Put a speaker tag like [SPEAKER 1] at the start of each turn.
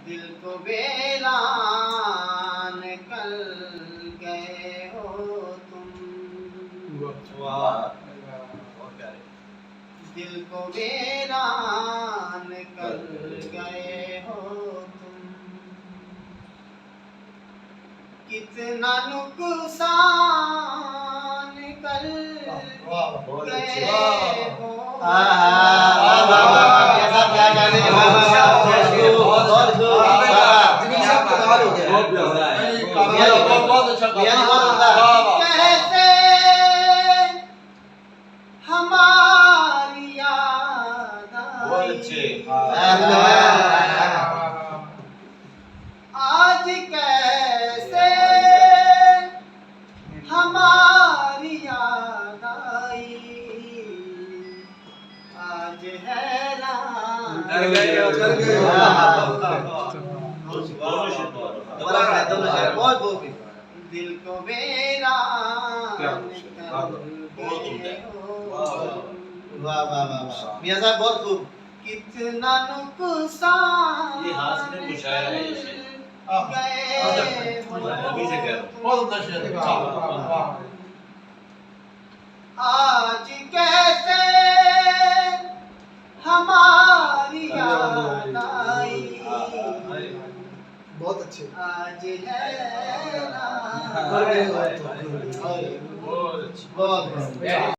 [SPEAKER 1] दिल को वीरान कर गए हो तुम। दिल को वीरान कर गए हो तुम। कितना नुकसान कर गए हो। कैसे हमारी याद आज कैसे हमारी याद आई। आज हैरान दिल को वीरान
[SPEAKER 2] वाह वाह वाह मियां साहब बहुत खूब।
[SPEAKER 1] कितना नुकसान
[SPEAKER 3] ये हासिल मुशायरा है ये
[SPEAKER 1] आज कैसे हमारी याद आई।
[SPEAKER 2] बहुत अच्छे।
[SPEAKER 1] आज है
[SPEAKER 2] बहुत अच्छे।